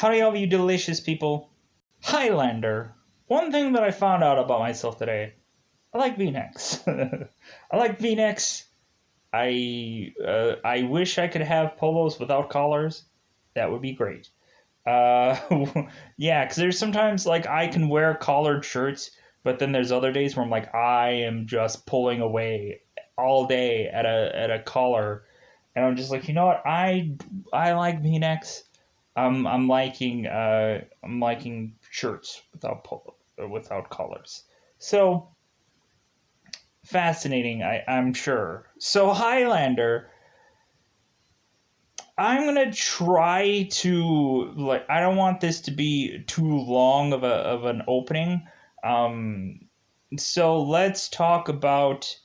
Howdy, all of you delicious people. Highlander. One thing that I found out about myself today, I like V-necks. I like V-necks. I wish I could have polos without collars. That would be great. Uh, yeah, because there's sometimes like I can wear collared shirts, but then there's other days where I'm like I am just pulling away all day at a collar, and I'm just like, you know what? I like V-necks. I'm liking shirts without polo or without collars. So fascinating, I'm sure. So Highlander, I'm gonna try to like. I don't want this to be too long of an opening. Um, so let's talk about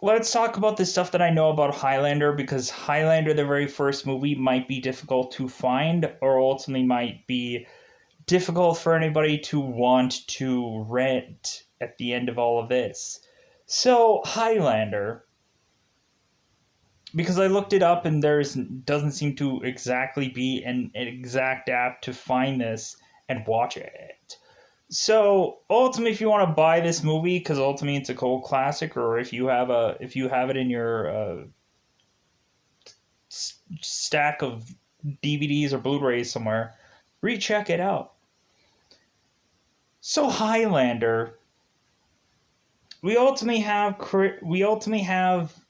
the stuff that I know about Highlander, because Highlander, the very first movie, might be difficult to find, or ultimately might be difficult for anybody to want to rent at the end of all of this. So, Highlander, because I looked it up and there's doesn't seem to exactly be an exact app to find this and watch it. So ultimately, if you want to buy this movie, because ultimately it's a cult classic, or if you have it in your stack of DVDs or Blu-rays somewhere, recheck it out. So Highlander, we ultimately have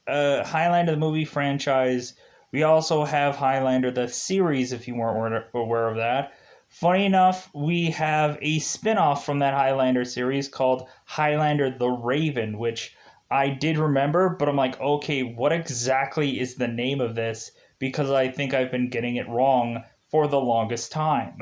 Highlander the movie franchise. We also have Highlander the series, if you weren't aware of that. Funny enough, we have a spin-off from that Highlander series called Highlander the Raven, which I did remember, but I'm like, okay, what exactly is the name of this? Because I think I've been getting it wrong for the longest time.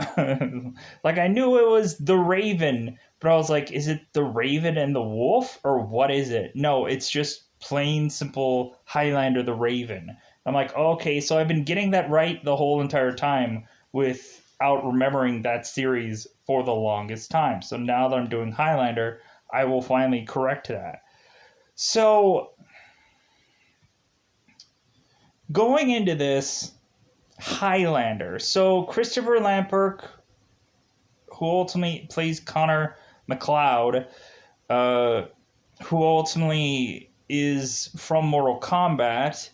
Like, I knew it was the Raven, but I was like, is it the Raven and the Wolf, or what is it? No, it's just plain simple Highlander the Raven. I'm like, okay, so I've been getting that right the whole entire time without remembering that series for the longest time. So now that I'm doing Highlander, I will finally correct that. So going into this, Highlander. So Christopher Lambert, who ultimately plays Connor McLeod, uh, who ultimately is from Mortal Kombat,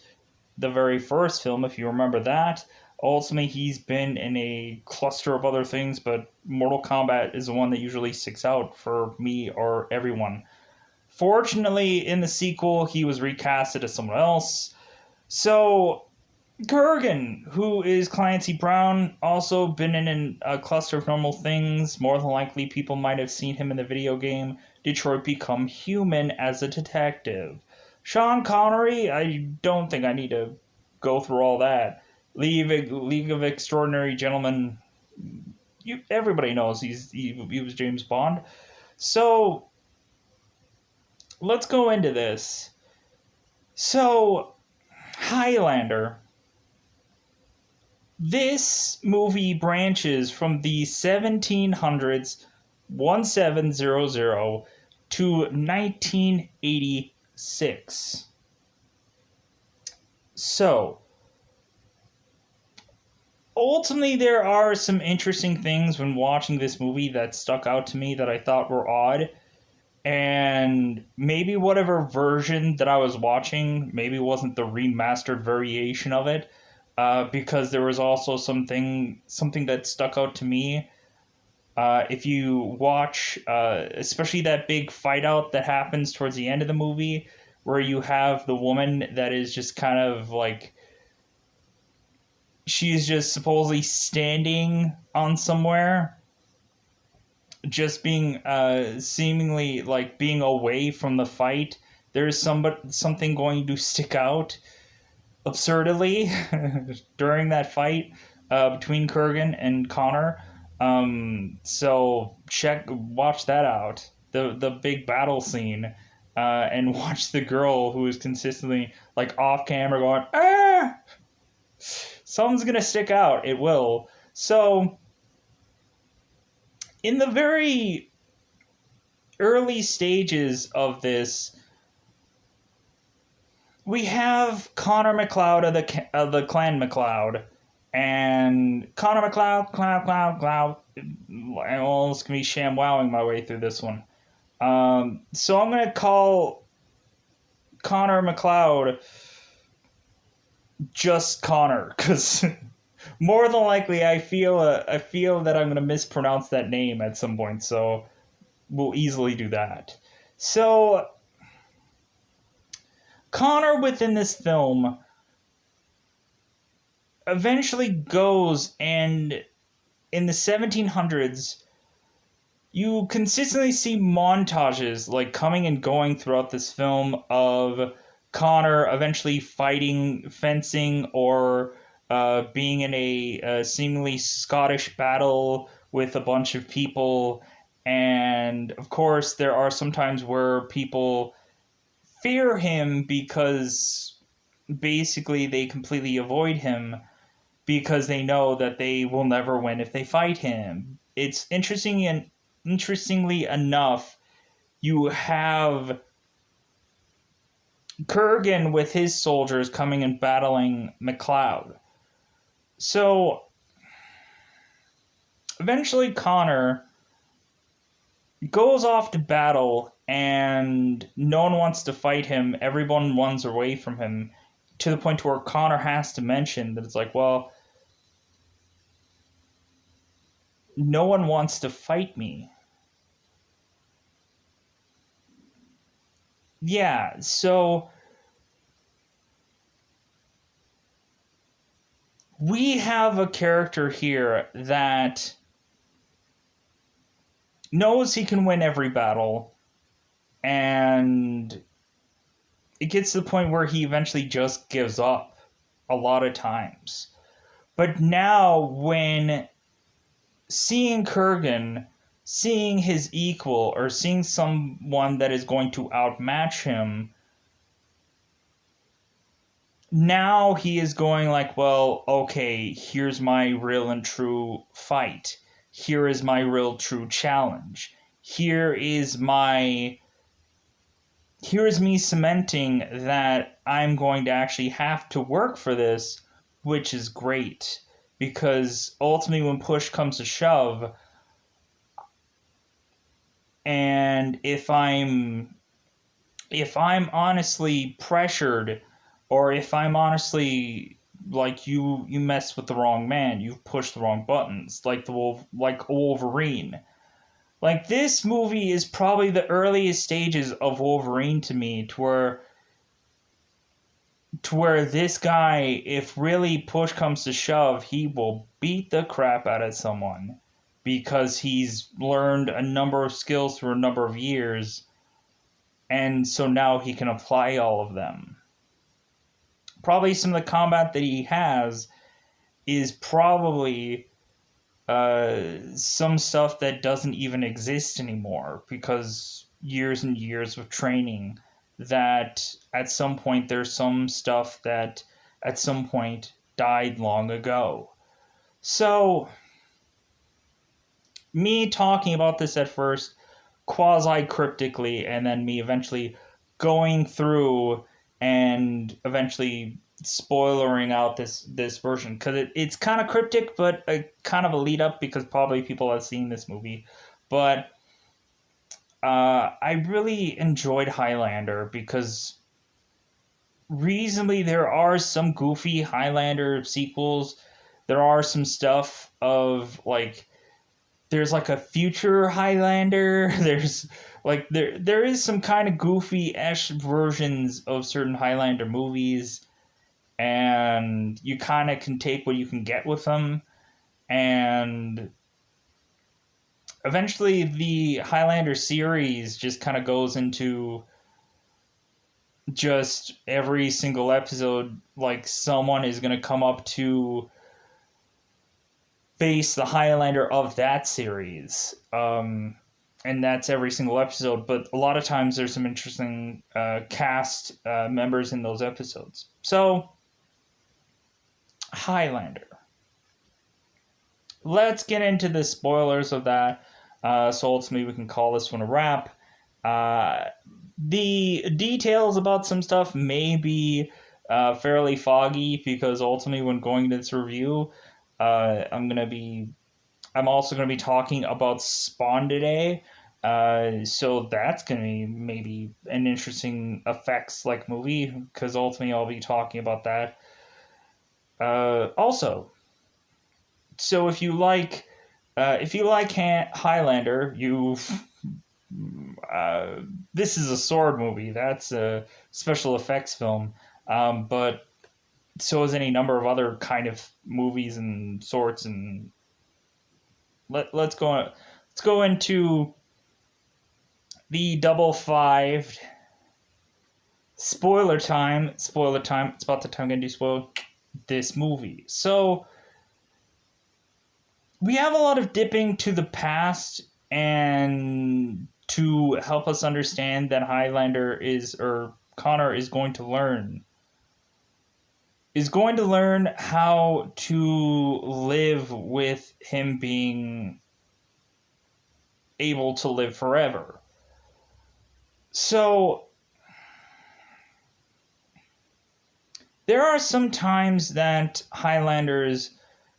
the very first film, if you remember that. Ultimately, he's been in a cluster of other things, but Mortal Kombat is the one that usually sticks out for me or everyone. Fortunately, in the sequel, he was recasted as someone else. So Kurgan, who is Clancy Brown, also been in a cluster of normal things. More than likely, people might have seen him in the video game Detroit Become Human as a detective. Sean Connery, I don't think I need to go through all that. League of Extraordinary Gentlemen, everybody knows he was James Bond. So let's go into this. So Highlander. This movie branches from the 1700s, 1700, to 1986. So, ultimately, there are some interesting things when watching this movie that stuck out to me that I thought were odd. And maybe whatever version that I was watching, maybe wasn't the remastered variation of it, because there was also something that stuck out to me. If you watch, especially that big fight out that happens towards the end of the movie, where you have the woman that is just kind of like, she's just supposedly standing on somewhere, just being seemingly like being away from the fight. There's something going to stick out absurdly during that fight between Kurgan and Connor. So watch that out. The big battle scene, and watch the girl who is consistently like off camera going, ah. Something's gonna stick out. It will. So in the very early stages of this, we have Connor McLeod of the Clan McLeod, and Connor McLeod. I almost can be sham wowing my way through this one. So I'm going to call Connor McLeod just Connor, because more than likely I feel that I'm going to mispronounce that name at some point, so we'll easily do that. So Connor within this film eventually goes, and in the 1700s you consistently see montages like coming and going throughout this film of Connor eventually fighting, fencing, or being in a seemingly Scottish battle with a bunch of people. And of course, there are some times where people fear him because basically they completely avoid him because they know that they will never win if they fight him. It's interesting, and interestingly enough, you have Kurgan with his soldiers coming and battling MacLeod. So eventually Connor goes off to battle and no one wants to fight him. Everyone runs away from him to the point where Connor has to mention that it's like, well, no one wants to fight me. Yeah, so we have a character here that knows he can win every battle, and it gets to the point where he eventually just gives up a lot of times. But now, when seeing Kurgan, seeing his equal, or seeing someone that is going to outmatch him, now he is going like, well, okay, here's my real and true fight. Here is my real true challenge. Here is me cementing that I'm going to actually have to work for this, which is great. Because ultimately when push comes to shove, and if I'm honestly pressured, or if I'm honestly like you messed with the wrong man, you've pushed the wrong buttons, like Wolverine. Like, this movie is probably the earliest stages of Wolverine to me, to where this guy, if really push comes to shove, he will beat the crap out of someone because he's learned a number of skills through a number of years, and so now he can apply all of them. Probably some of the combat that he has is probably some stuff that doesn't even exist anymore because years and years of training, that at some point there's some stuff that at some point died long ago. So me talking about this at first quasi cryptically, and then me eventually going through and eventually spoilering out this version, because it's kind of cryptic, but kind of a lead up because probably people have seen this movie. But I really enjoyed Highlander because reasonably there are some goofy Highlander sequels. There are some stuff of like, there's like a future Highlander. There's like there is some kind of goofy-ish versions of certain Highlander movies, and you kind of can take what you can get with them. And eventually the Highlander series just kind of goes into just every single episode, like someone is going to come up to face the Highlander of that series. And that's every single episode, but a lot of times there's some interesting cast members in those episodes. So, Highlander. Let's get into the spoilers of that, so ultimately we can call this one a wrap. The details about some stuff may be fairly foggy, because ultimately when going to this review, I'm also gonna be talking about Spawn today. So that's gonna be maybe an interesting effects like movie because ultimately I'll be talking about that. Also, so if you like Highlander, you uh, this is a sword movie. That's a special effects film. But so is any number of other kind of movies and sorts. And let's go into the double five spoiler time. Spoiler time. It's about the time I'm gonna do spoil this movie. So we have a lot of dipping to the past and to help us understand that Highlander is or Connor is going to learn how to live with him being able to live forever. So there are some times that Highlanders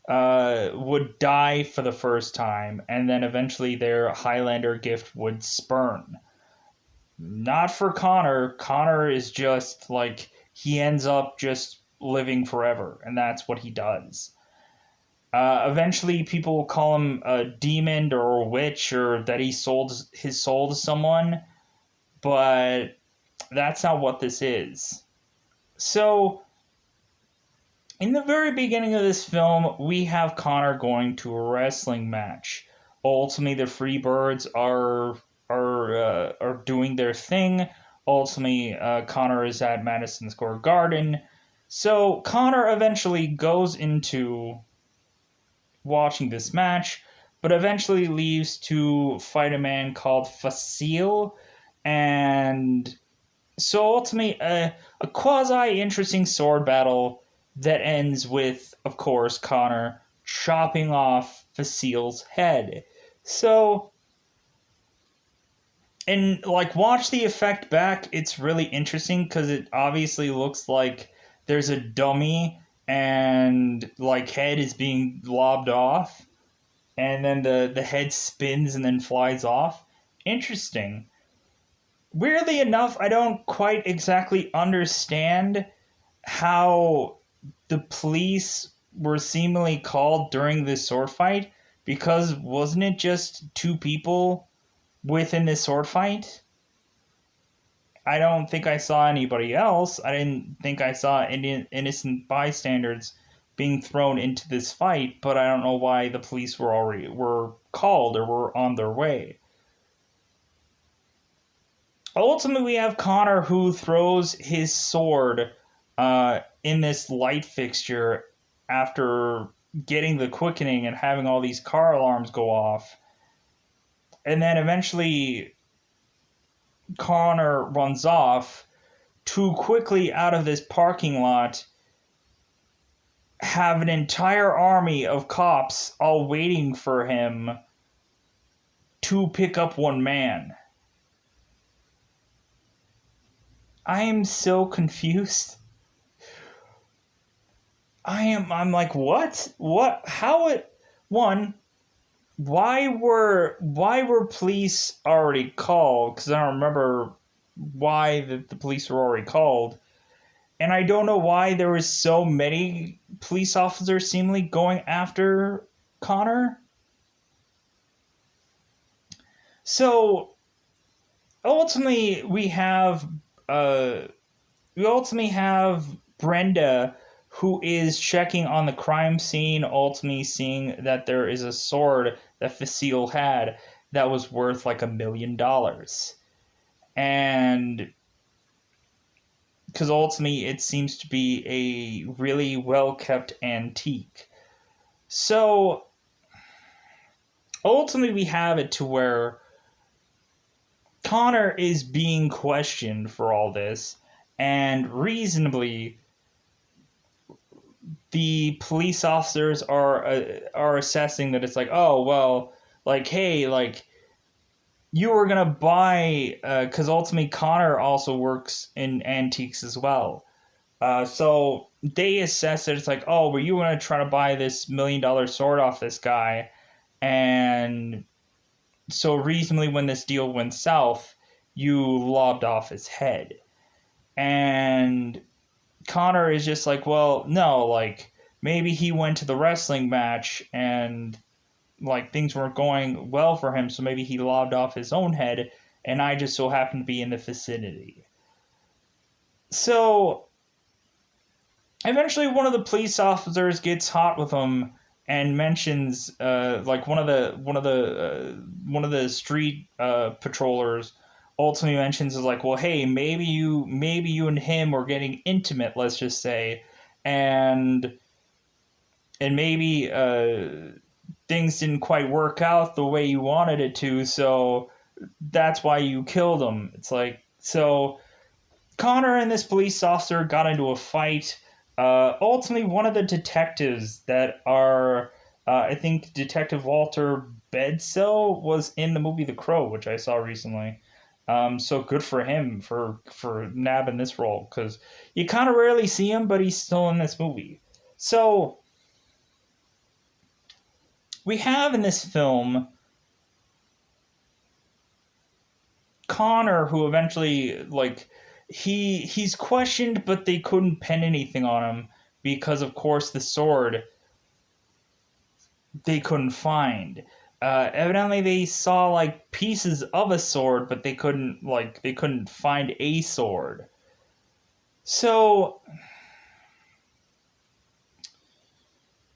would die for the first time, and then eventually their Highlander gift would spurn. Not for Connor. Connor is just like he ends up just living forever, and that's what he does. Eventually, people will call him a demon or a witch, or that he sold his soul to someone, but that's not what this is. So, in the very beginning of this film, we have Connor going to a wrestling match. Ultimately, the Freebirds are doing their thing. Ultimately, Connor is at Madison Square Garden. So Connor eventually goes into watching this match, but eventually leaves to fight a man called Facile, and so ultimately a quasi interesting sword battle that ends with, of course, Connor chopping off Facile's head. So, and like watch the effect back, it's really interesting because it obviously looks like there's a dummy and like head is being lobbed off, and then the head spins and then flies off. Interesting. Weirdly enough, I don't quite exactly understand how the police were seemingly called during this sword fight, because wasn't it just two people within this sword fight? I don't think I saw anybody else. I didn't think I saw innocent bystanders being thrown into this fight, but I don't know why the police were called or were on their way. Ultimately, we have Connor who throws his sword in this light fixture after getting the quickening and having all these car alarms go off. And then eventually, Connor runs off too quickly out of this parking lot, have an entire army of cops all waiting for him to pick up one man. I am so confused. I'm like, what? What? How it one, why were police already called? Because I don't remember why the police were already called. And I don't know why there was so many police officers seemingly going after Connor. So ultimately uh we ultimately have Brenda, who is checking on the crime scene, ultimately seeing that there is a sword that Facile had that was worth like $1 million. And because ultimately it seems to be a really well kept antique. So ultimately, we have it to where Connor is being questioned for all this, and reasonably, the police officers are assessing that it's like, oh well, like hey, like you were gonna buy, because ultimately Connor also works in antiques as well. So they assess it. It's like, oh, were you going to try to buy this $1 million sword off this guy? And so reasonably, when this deal went south, you lobbed off his head. And Connor is just like, well, no, like maybe he went to the wrestling match and like things weren't going well for him, so maybe he lobbed off his own head, and I just so happened to be in the vicinity. So eventually, one of the police officers gets hot with him and mentions, like one of the street patrollers ultimately mentions is like, well, hey, maybe you and him were getting intimate, let's just say, and maybe things didn't quite work out the way you wanted it to, so that's why you killed him. It's like, so Connor and this police officer got into a fight. Ultimately, one of the detectives that are, I think Detective Walter Bedsoe was in the movie The Crow, which I saw recently. So good for him for nabbing this role, because you kind of rarely see him, but he's still in this movie. So we have in this film Connor, who eventually like he's questioned, but they couldn't pin anything on him because, of course, the sword they couldn't find. Evidently, they saw like pieces of a sword, but they couldn't find a sword. So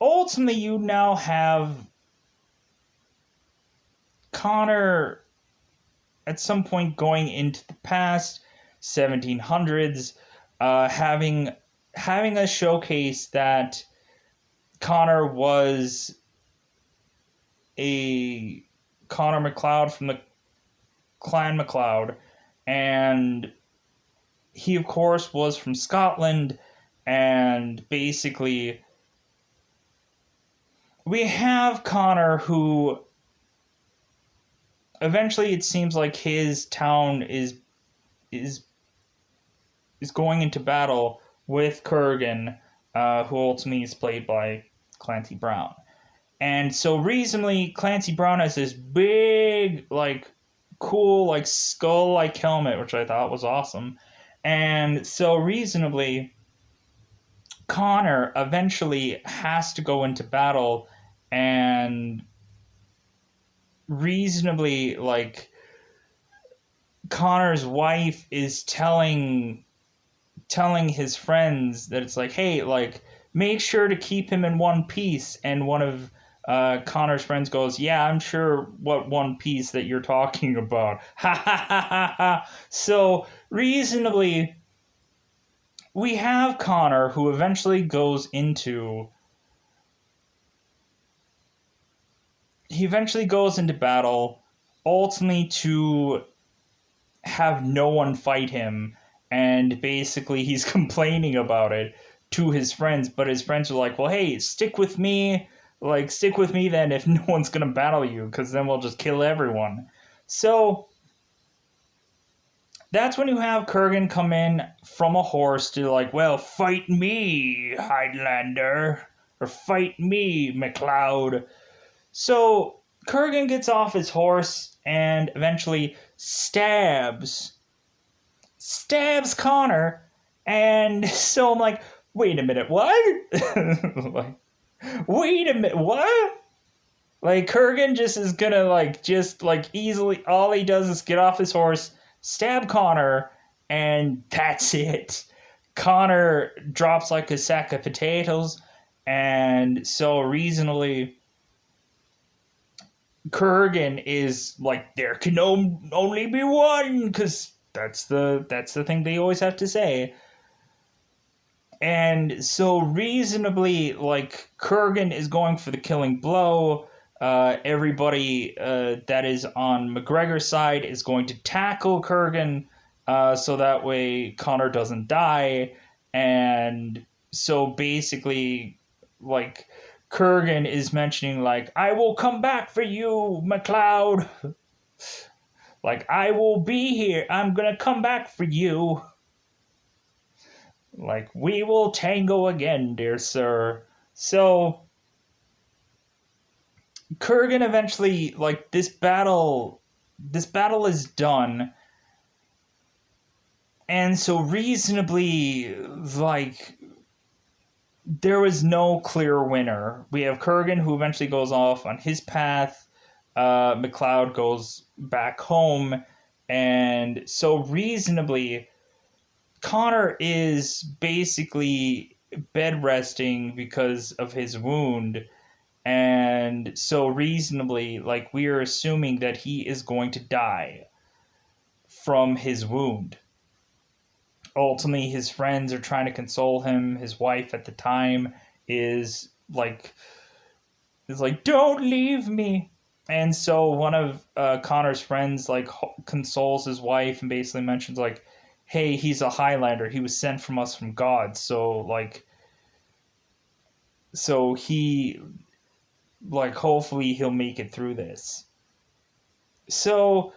ultimately, you now have Connor at some point going into the past 1700s, having a showcase that Connor was a Connor MacLeod from the Clan MacLeod, and he of course was from Scotland, and basically we have Connor, who eventually it seems like his town is going into battle with Kurgan, who ultimately is played by Clancy Brown. And so reasonably, Clancy Brown has this big, like, cool, like, skull-like helmet, which I thought was awesome. And so reasonably, Connor eventually has to go into battle, and reasonably, like, Connor's wife is telling his friends that it's like, hey, like, make sure to keep him in one piece. And one of Connor's friends goes, yeah, I'm sure what one piece that you're talking about. Ha ha ha ha ha. So reasonably, we have Connor, who eventually goes into battle, ultimately to have no one fight him, and basically he's complaining about it to his friends, but his friends are like, well, hey, stick with me, then, if no one's gonna battle you, because then we'll just kill everyone. So that's when you have Kurgan come in from a horse to like, well, fight me, Highlander, or fight me, MacLeod. So Kurgan gets off his horse and eventually stabs Connor, and so I'm like, wait a minute, what? Like, wait a minute, what? Like, Kurgan just is gonna easily, all he does is get off his horse, stab Connor, and that's it. Connor drops like a sack of potatoes, and so reasonably Kurgan is like, there can only be one, because that's the thing they always have to say. And so reasonably, like, Kurgan is going for the killing blow. Everybody that is on McGregor's side is going to tackle Kurgan, so that way Connor doesn't die. And so basically, like, Kurgan is mentioning, like, I will come back for you, MacLeod. Like, I will be here. I'm gonna come back for you. Like, we will tango again, dear sir. So Kurgan eventually, like, this battle is done, and so reasonably, like, there was no clear winner. We have Kurgan, who eventually goes off on his path. McLeod goes back home, and so reasonably, Connor is basically bed resting because of his wound, and so reasonably, like, we are assuming that he is going to die from his wound. Ultimately, his friends are trying to console him. His wife at the time is like don't leave me. And so one of Connor's friends like consoles his wife and basically mentions like, hey, he's a Highlander, he was sent from us from God, so like, so he, like, hopefully he'll make it through this. So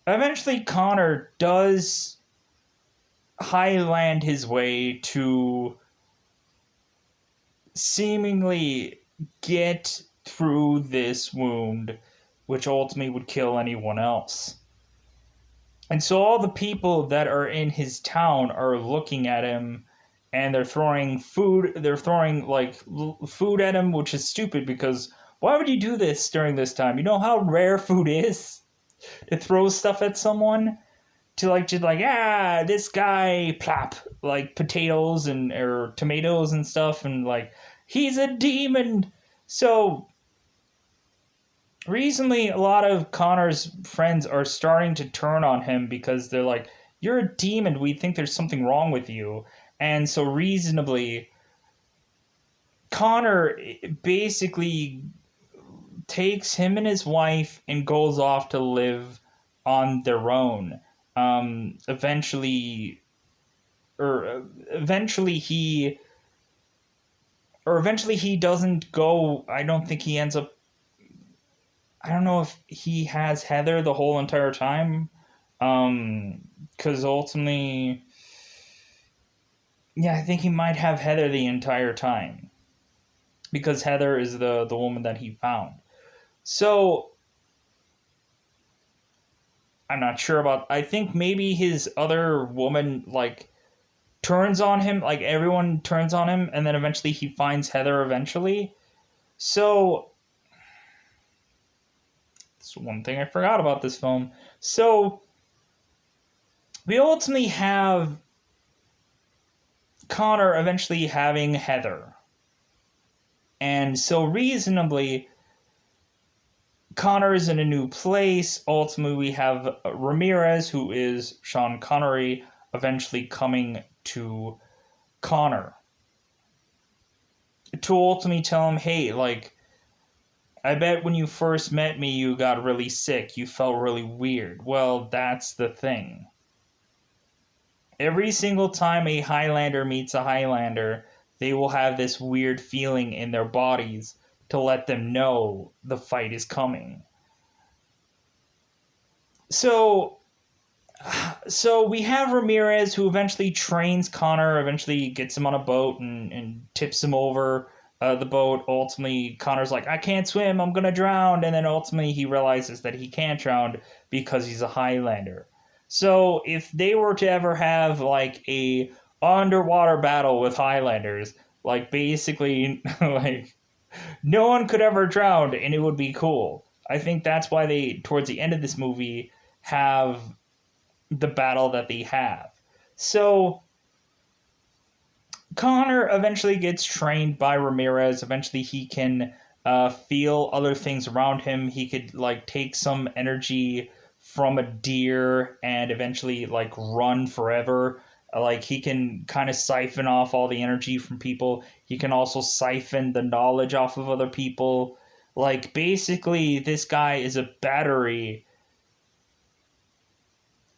eventually Connor does highland his way to seemingly get through this wound, which ultimately would kill anyone else. And so all the people that are in his town are looking at him, and they're throwing like food at him, which is stupid because why would you do this during this time? You know how rare food is to throw stuff at someone? To like just like, ah, this guy plop like potatoes and or tomatoes and stuff, and like, he's a demon. So recently a lot of Connor's friends are starting to turn on him because they're like, you're a demon, we think there's something wrong with you. And so reasonably Connor basically takes him and his wife and goes off to live on their own. Eventually, or eventually he, or eventually he doesn't go. I don't think he ends up. I don't know if he has Heather the whole entire time. Because ultimately, yeah, I think he might have Heather the entire time. Because Heather is the woman that he found. So I'm not sure about. I think maybe his other woman like turns on him. Like, everyone turns on him, and then eventually he finds Heather. Eventually, so that's one thing I forgot about this film. So we ultimately have Connor eventually having Heather. And so reasonably, Connor is in a new place. Ultimately, we have Ramirez, who is Sean Connery, eventually coming to Connor to ultimately tell him, hey, like, I bet when you first met me, you got really sick. You felt really weird. Well, that's the thing. Every single time a Highlander meets a Highlander, they will have this weird feeling in their bodies to let them know the fight is coming. So, so we have Ramirez, who eventually trains Connor, eventually gets him on a boat and tips him over the boat. Ultimately, Connor's like, I can't swim, I'm going to drown. And then ultimately he realizes that he can't drown because he's a Highlander. So if they were to ever have like a underwater battle with Highlanders, like basically like no one could ever drown and it would be cool. I think that's why they, towards the end of this movie, have the battle that they have. So Connor eventually gets trained by Ramirez. Eventually he can feel other things around him. He could like take some energy from a deer and eventually like run forever. Like, he can kind of siphon off all the energy from people. He can also siphon the knowledge off of other people. Like, basically this guy is a battery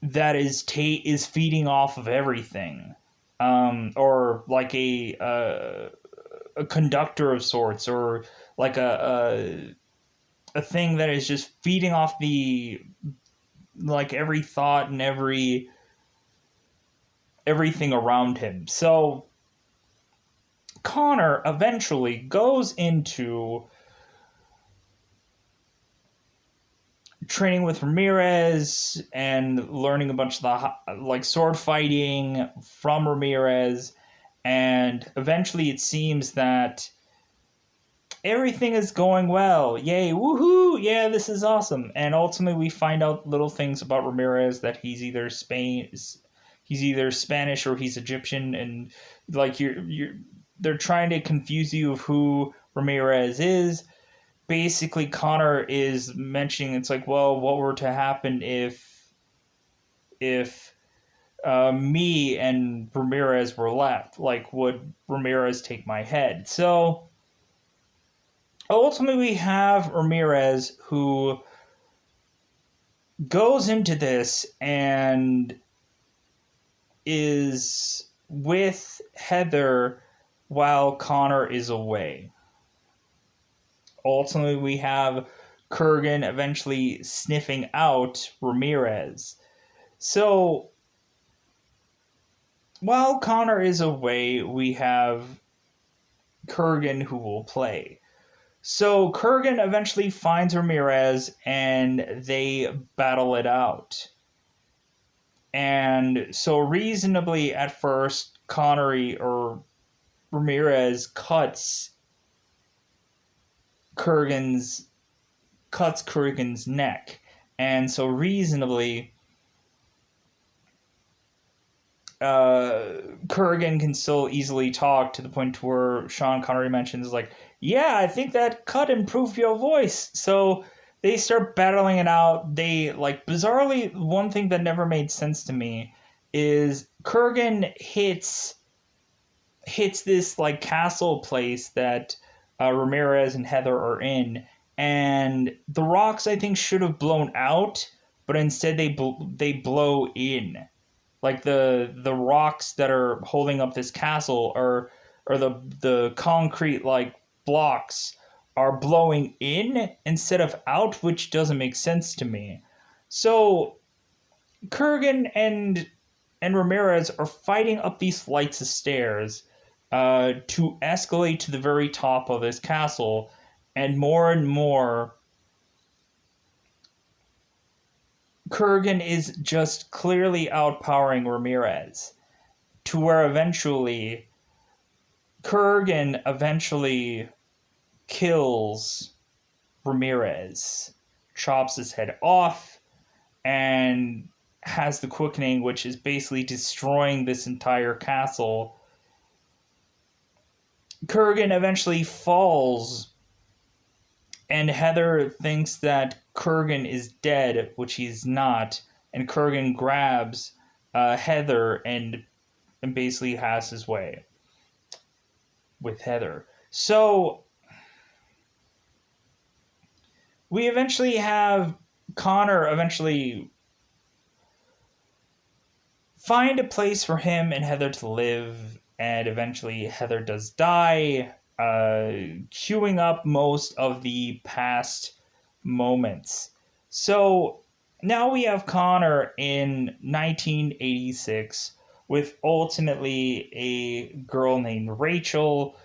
that is feeding off of everything, or like a conductor of sorts, or like a thing that is just feeding off the, like, every thought and everything around him. So Connor eventually goes into training with Ramirez and learning a bunch of the like sword fighting from Ramirez, and eventually it seems that everything is going well. Yay, woohoo! Yeah, this is awesome. And ultimately, we find out little things about Ramirez, that he's either Spanish or he's Egyptian, and like they're trying to confuse you of who Ramirez is. Basically, Connor is mentioning, it's like, well, what were to happen if me and Ramirez were left? Like, would Ramirez take my head? So ultimately, we have Ramirez who goes into this and is with Heather while Connor is away. Ultimately, we have Kurgan eventually sniffing out Ramirez. So, while Connor is away, we have Kurgan who will play. So Kurgan eventually finds Ramirez and they battle it out. And so reasonably at first, Connery or Ramirez cuts Kurgan's neck. And so reasonably Kurgan can still easily talk, to the point where Sean Connery mentions, like, yeah, I think that cut improved your voice. So they start battling it out. They, like, bizarrely, one thing that never made sense to me is Kurgan hits this, like, castle place that Ramirez and Heather are in, and the rocks, I think, should have blown out, but instead they blow in. Like the rocks that are holding up this castle, or the concrete like blocks are blowing in instead of out, which doesn't make sense to me. So Kurgan and Ramirez are fighting up these flights of stairs to escalate to the very top of this castle, and more Kurgan is just clearly outpowering Ramirez, to where eventually Kurgan eventually kills Ramirez, chops his head off, and has the quickening, which is basically destroying this entire castle. Kurgan eventually falls, and Heather thinks that Kurgan is dead, which he's not, and Kurgan grabs Heather and basically has his way with Heather. So we eventually have Connor eventually find a place for him and Heather to live, and eventually Heather does die, queuing up most of the past moments. So now we have Connor in 1986 with ultimately a girl named Rachel,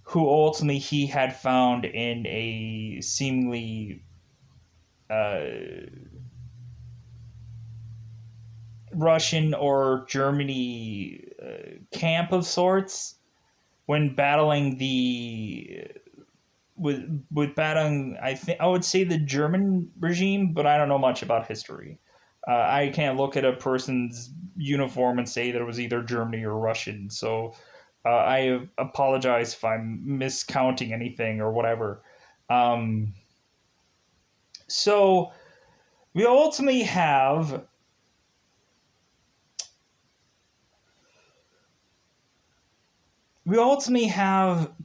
who ultimately he had found in a seemingly Russian or Germany camp of sorts, when battling the with battling, I would say, the German regime, but I don't know much about history. I can't look at a person's uniform and say that it was either Germany or Russian. So I apologize if I'm miscounting anything or whatever. So we ultimately have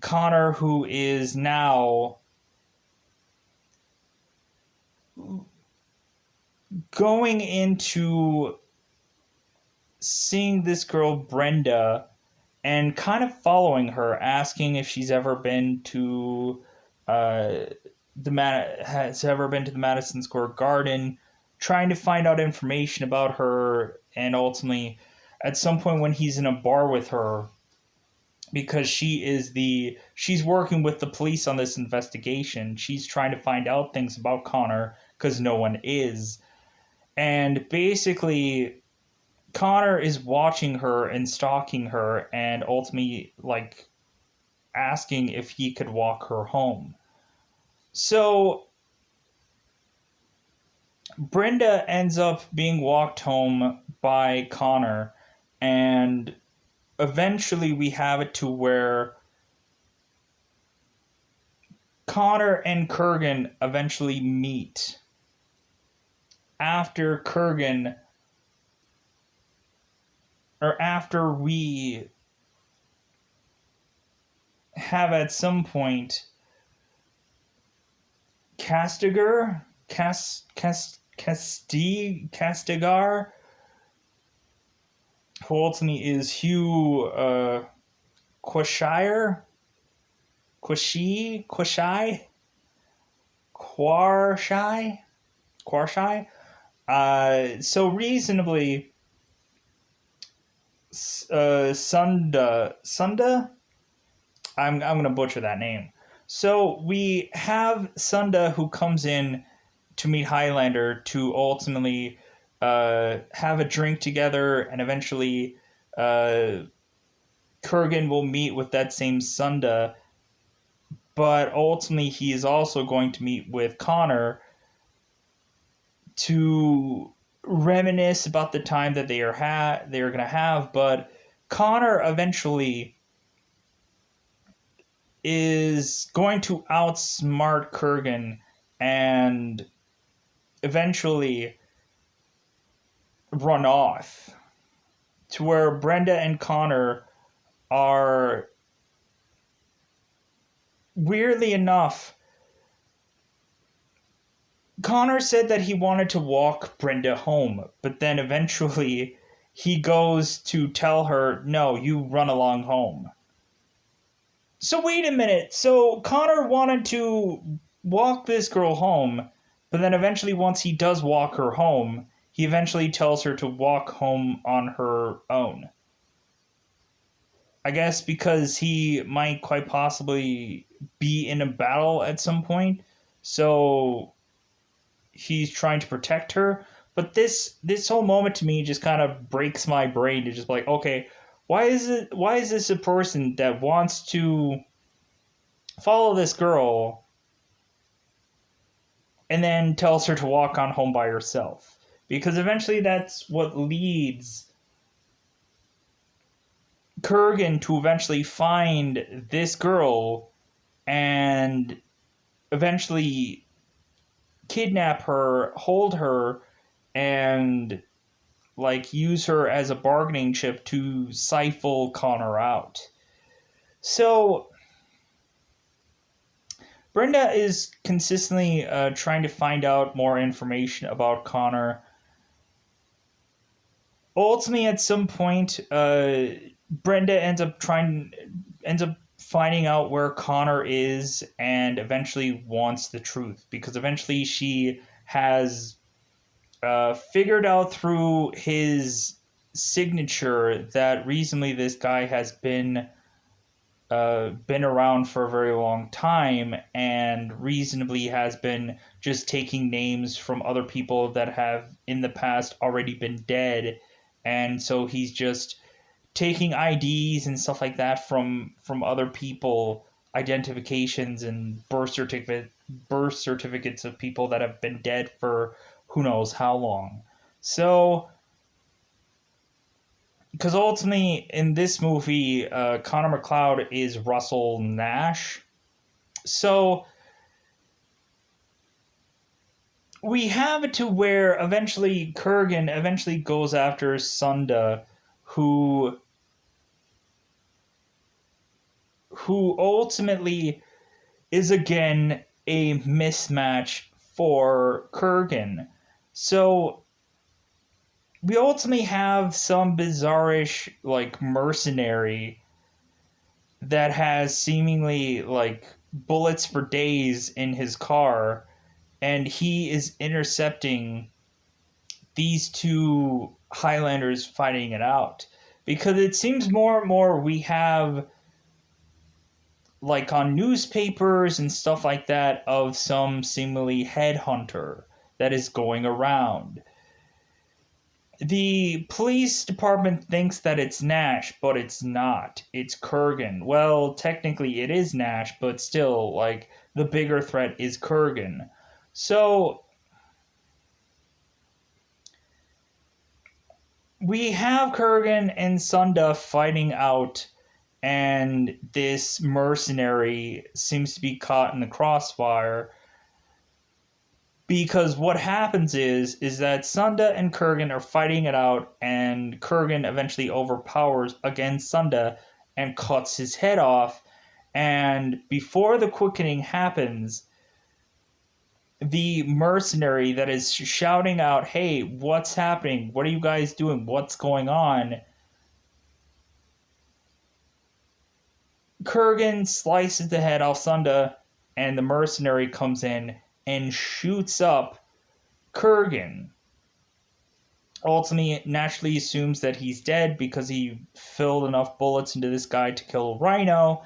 Connor, who is now going into seeing this girl Brenda and kind of following her, asking if she's ever been to has ever been to the Madison Square Garden, trying to find out information about her, and ultimately at some point when he's in a bar with her, because she's working with the police on this investigation. She's trying to find out things about Connor because no one is. And basically Connor is watching her and stalking her and ultimately like asking if he could walk her home. So Brenda ends up being walked home by Connor, and eventually we have it to where Connor and Kurgan eventually meet after Kurgan, or after we have at some point Castigar, Castigar, who ultimately is Hugh Quashire, Quarshai. So reasonably, Sunda. I'm gonna butcher that name. So we have Sunda who comes in to meet Highlander to ultimately have a drink together, and eventually Kurgan will meet with that same Sunda, but ultimately he is also going to meet with Connor to reminisce about the time that they are going to have. But Connor eventually is going to outsmart Kurgan and eventually run off, to where Brenda and Connor are, weirdly enough, Connor said that he wanted to walk Brenda home, but then eventually he goes to tell her, no, you run along home. So wait a minute. So Connor wanted to walk this girl home, but then eventually once he does walk her home, he eventually tells her to walk home on her own. I guess because he might quite possibly be in a battle at some point. So he's trying to protect her. But this whole moment to me just kind of breaks my brain to just like, okay, why is this a person that wants to follow this girl and then tells her to walk on home by herself? Because eventually that's what leads Kurgan to eventually find this girl and eventually kidnap her, hold her, and like use her as a bargaining chip to stifle Connor out. So Brenda is consistently trying to find out more information about Connor. Ultimately, at some point, Brenda ends up finding out where Connor is, and eventually wants the truth, because eventually she has figured out through his signature that recently this guy has been around for a very long time, and reasonably has been just taking names from other people that have in the past already been dead, and so he's just taking IDs and stuff like that from other people, identifications and birth certificates of people that have been dead for who knows how long. So, because ultimately in this movie, Connor McLeod is Russell Nash. So we have it to where eventually Kurgan eventually goes after Sunda, who ultimately is again a mismatch for Kurgan. So we ultimately have some bizarrish like mercenary that has seemingly like bullets for days in his car, and he is intercepting these two Highlanders fighting it out. Because it seems more and more we have, like on newspapers and stuff like that, of some seemingly headhunter that is going around. The police department thinks that it's Nash, but it's not. It's Kurgan. Well, technically it is Nash, but still, like, the bigger threat is Kurgan. So, we have Kurgan and Sunda fighting out, and this mercenary seems to be caught in the crossfire. Because what happens is that Sunda and Kurgan are fighting it out, and Kurgan eventually overpowers against Sunda and cuts his head off. And before the quickening happens, the mercenary that is shouting out, "Hey, what's happening? What are you guys doing? What's going on?" Kurgan slices the head off Sunda, and the mercenary comes in and shoots up Kurgan. Ultimately, naturally assumes that he's dead because he filled enough bullets into this guy to kill Rhino,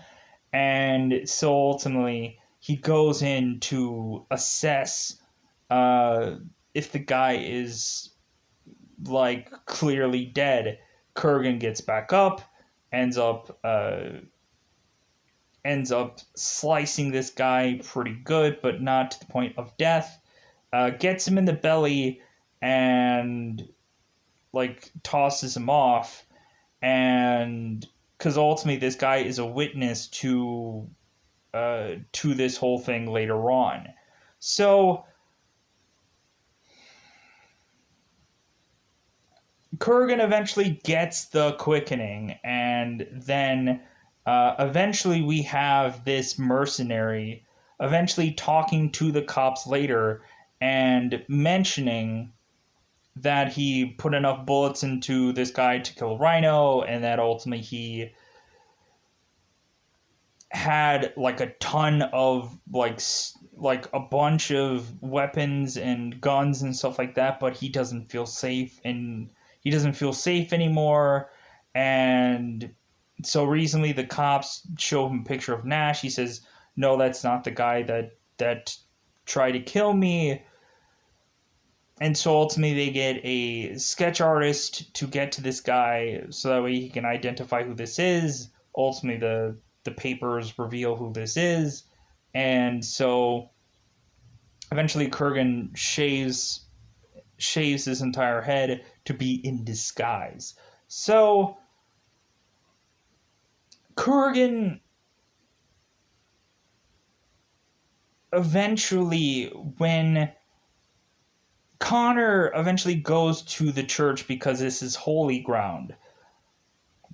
and so ultimately he goes in to assess if the guy is like clearly dead. Kurgan gets back up, ends up slicing this guy pretty good, but not to the point of death. Gets him in the belly and like tosses him off, and because ultimately this guy is a witness to this whole thing later on. So Kurgan eventually gets the quickening, and then eventually we have this mercenary eventually talking to the cops later and mentioning that he put enough bullets into this guy to kill Rhino, and that ultimately he had like a ton of like a bunch of weapons and guns and stuff like that, but he doesn't feel safe, and he doesn't feel safe anymore. And so recently the cops show him a picture of Nash. He says, "No, that's not the guy that tried to kill me." And so ultimately they get a sketch artist to get to this guy so that way he can identify who this is. Ultimately the papers reveal who this is. And so eventually Kurgan shaves his entire head to be in disguise. So Kurgan eventually, when Connor eventually goes to the church because this is holy ground.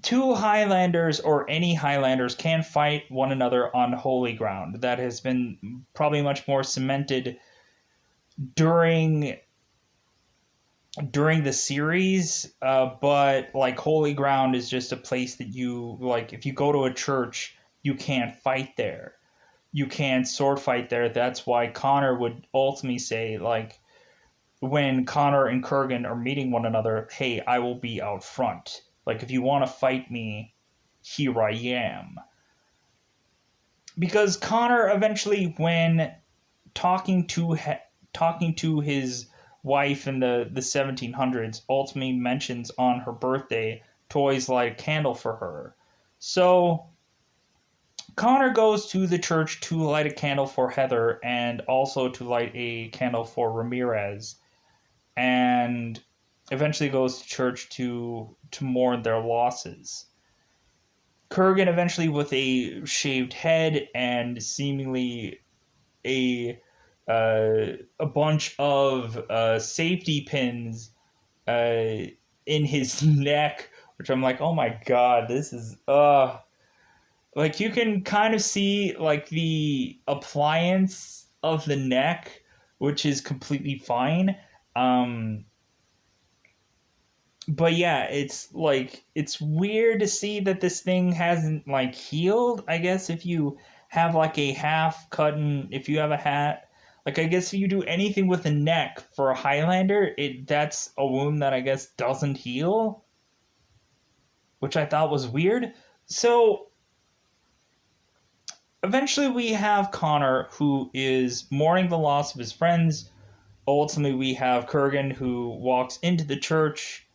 Two Highlanders or any Highlanders can fight one another on holy ground. That has been probably much more cemented during the series, but like holy ground is just a place that you, like, if you go to a church, you can't fight there. You can't sword fight there. That's why Connor would ultimately say, like, when Connor and Kurgan are meeting one another, "Hey, I will be out front. Like, if you want to fight me, here I am." Because Connor eventually, when talking to his wife in the 1700s, ultimately mentions on her birthday to always light a candle for her. So Connor goes to the church to light a candle for Heather and also to light a candle for Ramirez, and eventually goes to church to mourn their losses. Kurgan eventually, with a shaved head and seemingly a bunch of safety pins in his neck, which I'm like, oh my god, this is like, you can kind of see like the appliance of the neck, which is completely fine. But yeah, it's like, it's weird to see that this thing hasn't like healed. I guess if you have like a half cut, and if you have a hat, like, I guess if you do anything with the neck for a Highlander, that's a wound that I guess doesn't heal. which I thought was weird. So eventually we have Connor, who is mourning the loss of his friends. Ultimately, we have Kurgan, who walks into the church,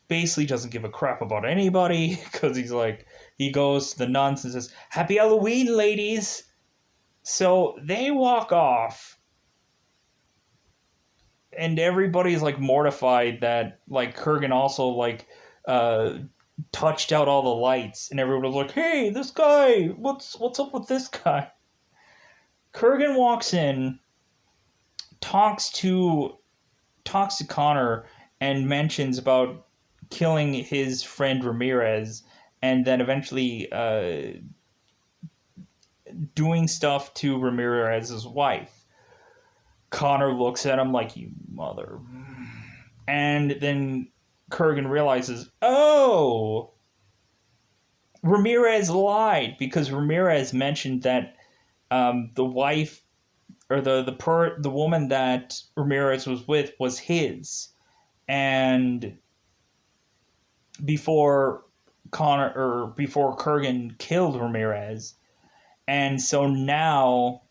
basically doesn't give a crap about anybody, because he's like, he goes to the nuns and says, "Happy Halloween, ladies!" So they walk off, and everybody's like mortified that like Kurgan also like uh touched out all the lights, and everyone was like, "Hey, this guy, what's up with this guy?" Kurgan walks in, talks to Connor, and mentions about killing his friend Ramirez, and then eventually doing stuff to Ramirez's wife. Connor looks at him like, "You mother." And then Kurgan realizes, oh, Ramirez lied, because Ramirez mentioned that the wife, or the woman that Ramirez was with, was his, and before Kurgan killed Ramirez. And so now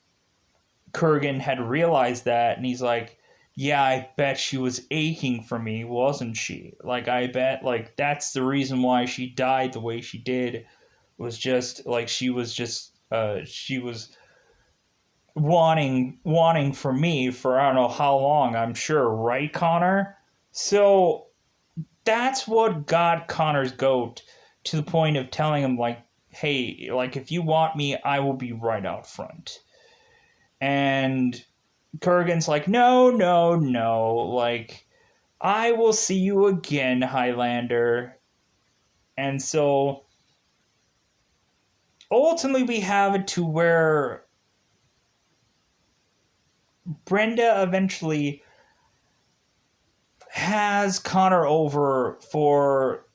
Kurgan had realized that, and he's like, "Yeah, I bet she was aching for me, wasn't she? Like, I bet, like, that's the reason why she died the way she did, was just, like, she was wanting for me for I don't know how long, I'm sure, right, Connor?" So that's what got Connor's goat to the point of telling him, like, "Hey, like, if you want me, I will be right out front." And Kurgan's like, "No, no, no. Like, I will see you again, Highlander." And so ultimately we have it to where Brenda eventually has Connor over for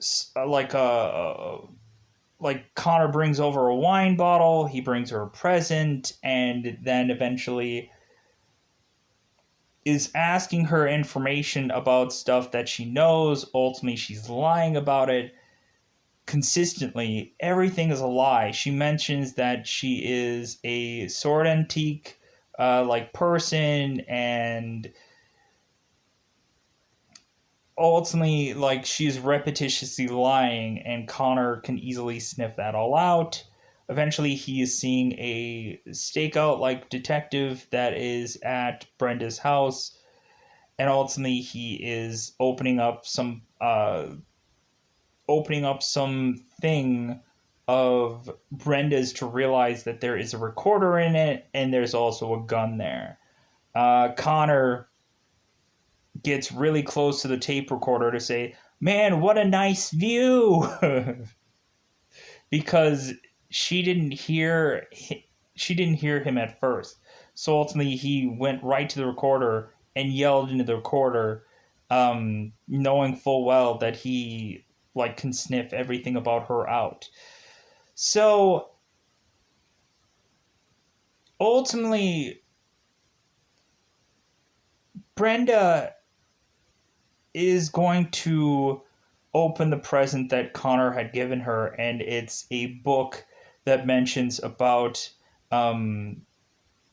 like Connor brings over a wine bottle, he brings her a present, and then eventually is asking her information about stuff that she knows. Ultimately, she's lying about it consistently. Everything is a lie. She mentions that she is a sword antique like person, and ultimately, like, she's repetitiously lying, and Connor can easily sniff that all out. Eventually, he is seeing a stakeout like detective that is at Brenda's house, and ultimately he is opening up something of Brenda's to realize that there is a recorder in it, and there's also a gun there. Connor gets really close to the tape recorder to say, "Man, what a nice view," because she didn't hear him at first. So ultimately, he went right to the recorder and yelled into the recorder, knowing full well that he like can sniff everything about her out. So ultimately, Brenda is going to open the present that Connor had given her, and it's a book that mentions about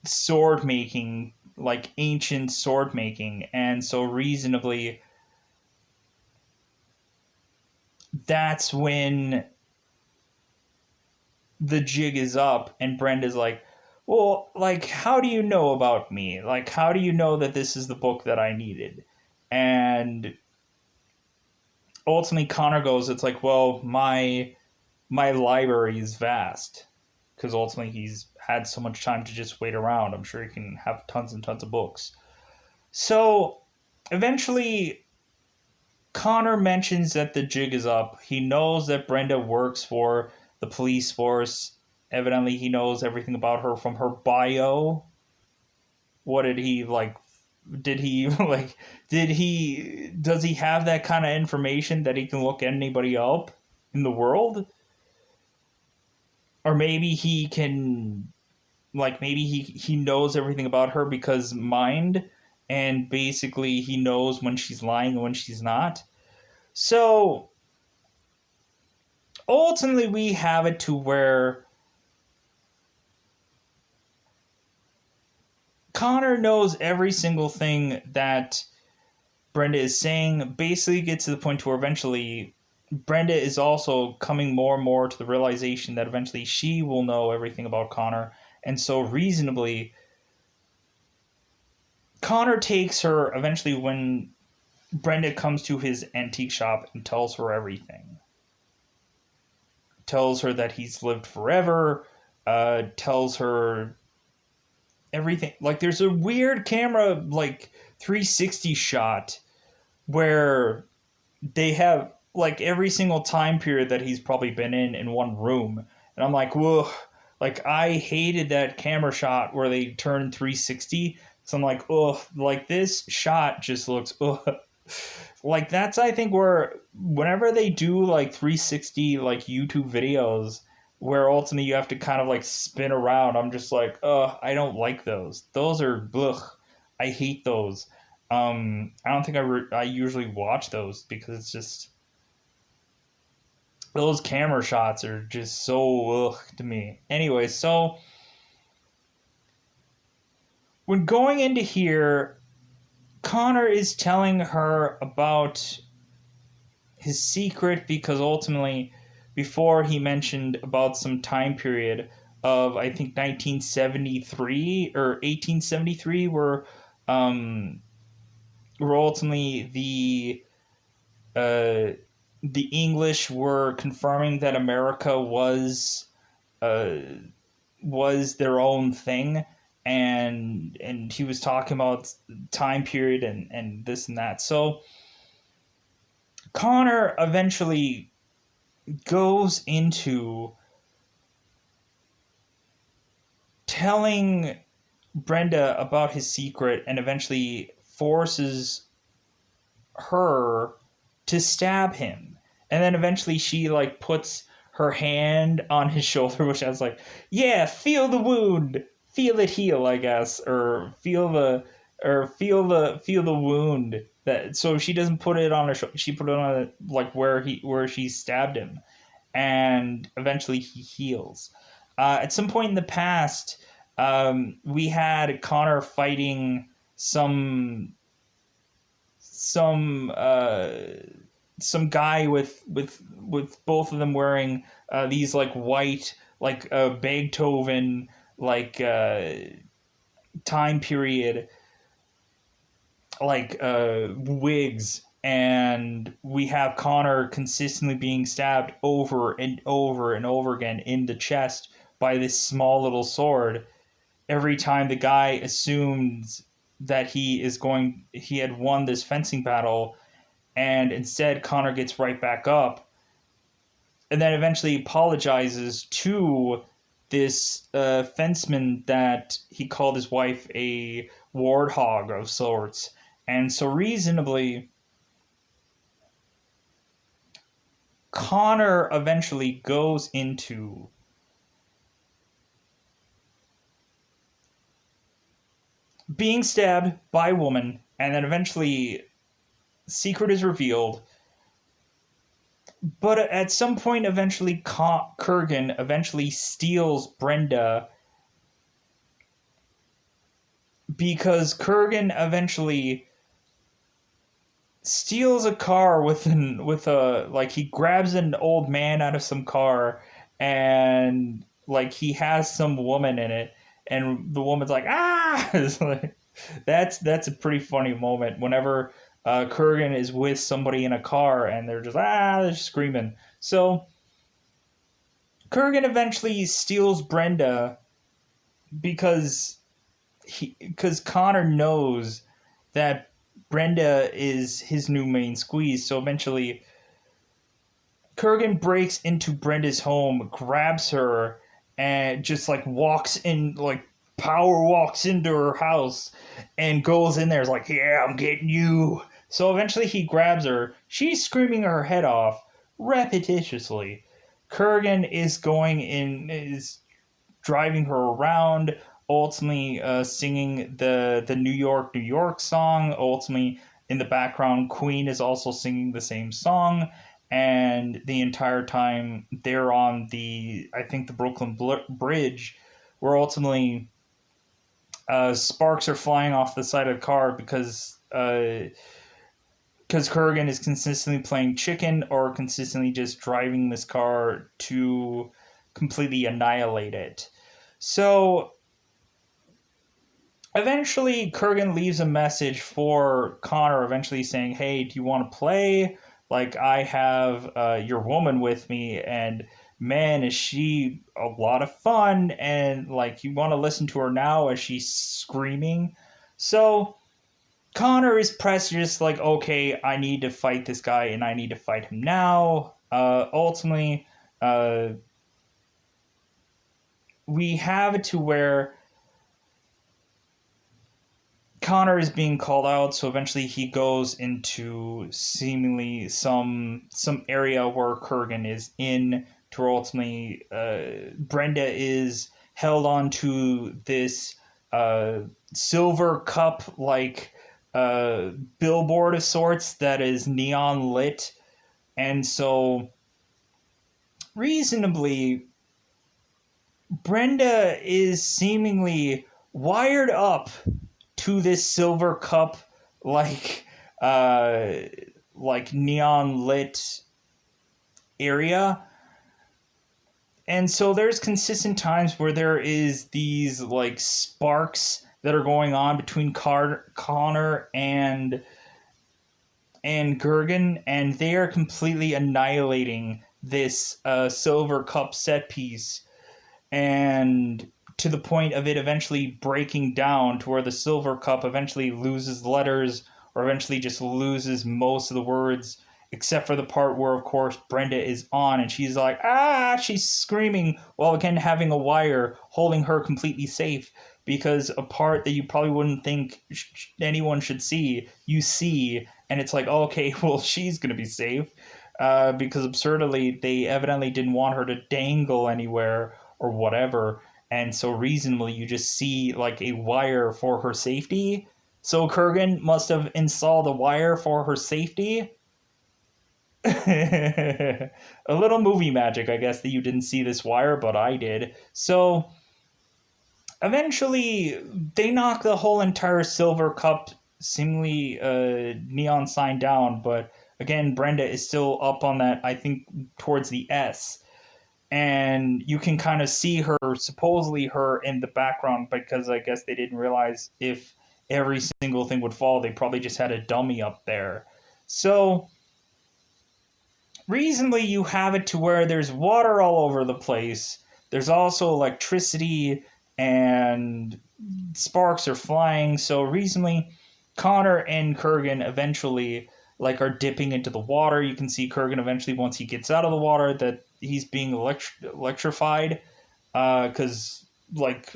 sword making, like ancient sword making, and so reasonably that's when the jig is up, and Brenda's like, "Well, like, how do you know about me? Like, how do you know that this is the book that I needed?" And ultimately Connor goes, "It's like, well, my library is vast," because ultimately he's had so much time to just wait around. I'm sure he can have tons and tons of books. So eventually Connor mentions that the jig is up. He knows that Brenda works for the police force. Evidently he knows everything about her from her bio. What did he like? Did he like? Does he have that kind of information that he can look anybody up in the world? Or maybe he can, like, maybe he knows everything about her because mind, and basically he knows when she's lying and when she's not. So ultimately we have it to where Connor knows every single thing that Brenda is saying. Basically gets to the point where eventually Brenda is also coming more and more to the realization that eventually she will know everything about Connor. And so reasonably, Connor takes her eventually when Brenda comes to his antique shop and tells her everything. Tells her that he's lived forever, tells her everything. Like, there's a weird camera, like, 360 shot where they have, like, every single time period that he's probably been in one room. And I'm like, whoa. Like, I hated that camera shot where they turn 360. So I'm like, oh, like, this shot just looks, ugh. Like, that's, I think, where whenever they do like 360 like YouTube videos where ultimately you have to kind of like spin around, I'm just like, I don't like those. Those are ugh. I hate those. I don't think I usually watch those because it's just those camera shots are just so ugh to me. Anyway, so when going into here, Connor is telling her about his secret because ultimately, before he mentioned about some time period of I think 1973 or 1873 um, where ultimately uh, the English were confirming that America uh, was their own thing, and he was talking about time period and this and that. So Connor eventually goes into telling Brenda about his secret and eventually forces her to stab him. And then eventually she like puts her hand on his shoulder, which I was like, yeah, feel the wound, feel it heal, I guess, or feel the wound. That so she doesn't put it on her shoulder, she put it on like where she stabbed him, and eventually he heals. At some point in the past, we had Connor fighting some some uh, some guy with both of them wearing these like white like Beethoven like time period like wigs, and we have Connor consistently being stabbed over and over and over again in the chest by this small little sword every time the guy assumes that he had won this fencing battle, and instead Connor gets right back up and then eventually apologizes to this fenceman that he called his wife a warthog of sorts. And so reasonably, Connor eventually goes into being stabbed by a woman, and then eventually secret is revealed. But at some point, eventually, Kurgan eventually steals Brenda because Kurgan eventually steals a car with a like he grabs an old man out of some car, and like he has some woman in it, and the woman's like ah. It's like, that's a pretty funny moment whenever Kurgan is with somebody in a car and they're just screaming. So Kurgan eventually steals Brenda because Connor knows that Brenda is his new main squeeze. So eventually, Kurgan breaks into Brenda's home, grabs her, and just like walks in, like power walks into her house, and goes in there. Is like, yeah, I'm getting you. So eventually, he grabs her. She's screaming her head off repetitiously. Kurgan is driving her around, ultimately singing the New York song. Ultimately, in the background, Queen is also singing the same song, and the entire time they're on I think the Brooklyn Bridge, where ultimately sparks are flying off the side of the car because Kurgan is consistently playing chicken or consistently just driving this car to completely annihilate it. So eventually, Kurgan leaves a message for Connor, eventually saying, "Hey, do you want to play? Like, I have your woman with me, and man, is she a lot of fun, and like, you want to listen to her now as she's screaming." So Connor is pressed, just like, okay, I need to fight this guy, and I need to fight him now. Ultimately, uh, we have it to where Connor is being called out, so eventually he goes into seemingly some area where Kurgan is in. To ultimately, Brenda is held onto this silver cup like billboard of sorts that is neon lit, and so reasonably, Brenda is seemingly wired up to this silver cup like uh like neon lit area. And so there's consistent times where there is these like sparks that are going on between Connor and Gergen, and they are completely annihilating this silver cup set piece, and to the point of it eventually breaking down to where the silver cup eventually loses letters or eventually just loses most of the words, except for the part where, of course, Brenda is on and she's like, she's screaming while again having a wire holding her completely safe, because a part that you probably wouldn't think anyone should see, you see, and it's like, okay, well, she's going to be safe. Because absurdly, they evidently didn't want her to dangle anywhere or whatever, and so reasonably you just see like a wire for her safety. So Kurgan must have installed a wire for her safety. A little movie magic, I guess, that you didn't see this wire, but I did. So eventually they knock the whole entire silver cup seemingly neon sign down, but again, Brenda is still up on that, I think, towards the S, and you can kind of see her, supposedly her, in the background, because I guess they didn't realize if every single thing would fall, they probably just had a dummy up there. So reasonably, you have it to where there's water all over the place. There's also electricity and sparks are flying. So reasonably, Connor and Kurgan eventually like are dipping into the water. You can see Kurgan eventually, once he gets out of the water, that he's being electrified, because like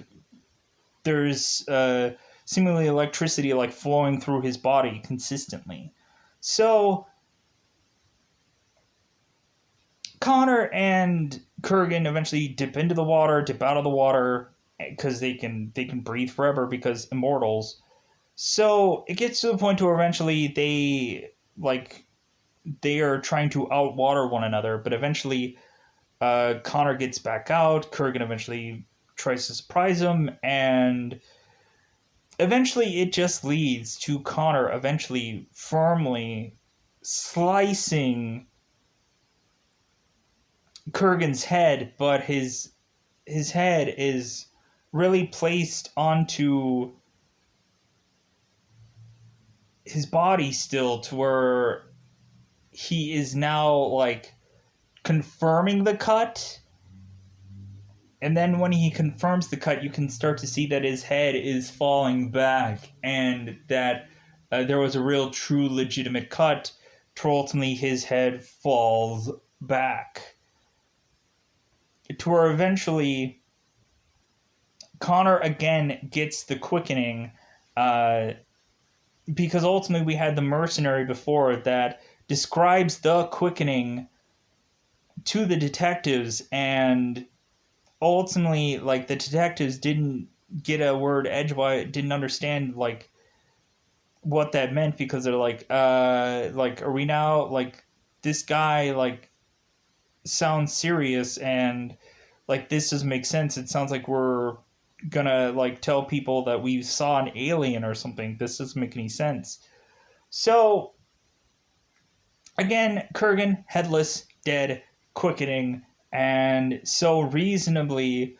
there's seemingly electricity like flowing through his body consistently. So Connor and Kurgan eventually dip into the water, dip out of the water, because they can breathe forever because immortals. So it gets to the point where eventually they are trying to outwater one another, but eventually Connor gets back out. Kurgan eventually tries to surprise him, and eventually it just leads to Connor eventually firmly slicing Kurgan's head, but his head is really placed onto his body still, to where he is now like confirming the cut. And then when he confirms the cut, you can start to see that his head is falling back, and that there was a real, true, legitimate cut. To ultimately his head falls back, to where eventually Connor again gets the quickening, because ultimately we had the mercenary before that describes the quickening to the detectives, and ultimately like the detectives didn't get a word edgewise, didn't understand like what that meant, because they're like are we now like this guy like sounds serious, and like this doesn't make sense. It sounds like we're gonna like tell people that we saw an alien or something. This doesn't make any sense. So again, Kurgan, headless, dead, quickening, and so reasonably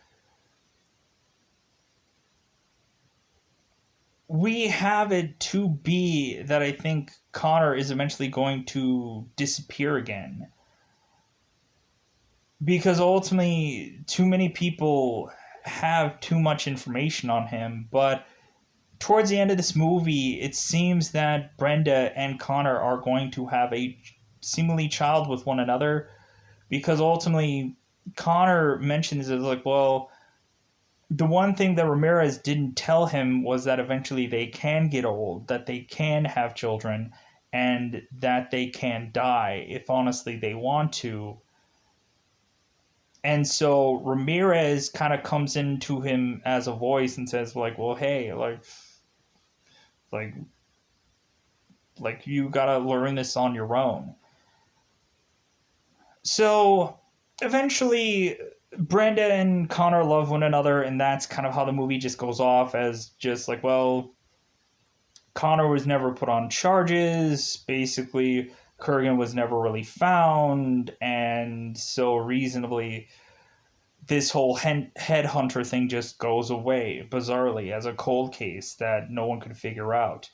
we have it to be that I think Connor is eventually going to disappear again. Because ultimately, too many people have too much information on him. But towards the end of this movie, it seems that Brenda and Connor are going to have a seemingly child with one another. Because ultimately, Connor mentions it like, well, the one thing that Ramirez didn't tell him was that eventually they can get old, that they can have children, and that they can die if honestly they want to. And so Ramirez kind of comes into him as a voice and says, like, well, hey, like, like you gotta learn this on your own. So eventually Brenda and Connor love one another, and that's kind of how the movie just goes off as just like, well, Connor was never put on charges. Basically, Kurgan was never really found, and so reasonably, this whole headhunter thing just goes away bizarrely as a cold case that no one could figure out.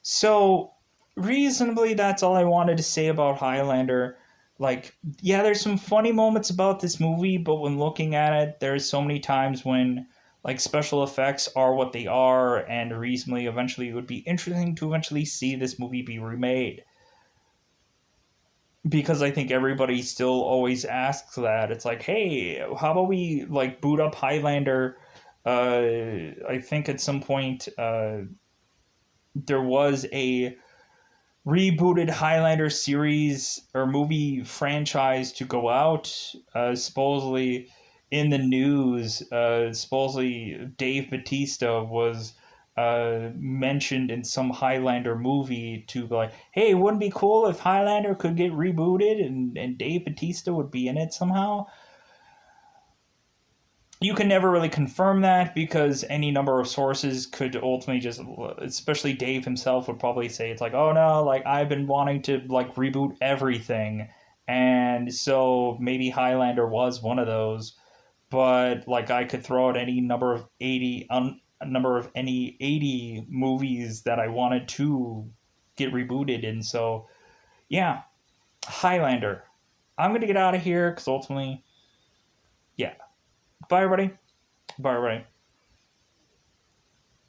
So, reasonably, that's all I wanted to say about Highlander. Like, yeah, there's some funny moments about this movie, but when looking at it, there's so many times when like special effects are what they are, and reasonably, eventually, it would be interesting to eventually see this movie be remade. Because I think everybody still always asks that. It's like, hey, how about we like boot up Highlander? I think at some point there was a rebooted Highlander series or movie franchise to go out. Supposedly in the news, supposedly Dave Bautista was mentioned in some Highlander movie to be like, hey, wouldn't it be cool if Highlander could get rebooted and Dave Bautista would be in it somehow? You can never really confirm that because any number of sources could ultimately just, especially Dave himself would probably say it's like, oh no, like I've been wanting to like reboot everything, and so maybe Highlander was one of those. But like I could throw out any number of 80 a number of any 80 movies that I wanted to get rebooted, and so yeah, Highlander. I'm gonna get out of here because ultimately, yeah. Bye everybody. Bye everybody.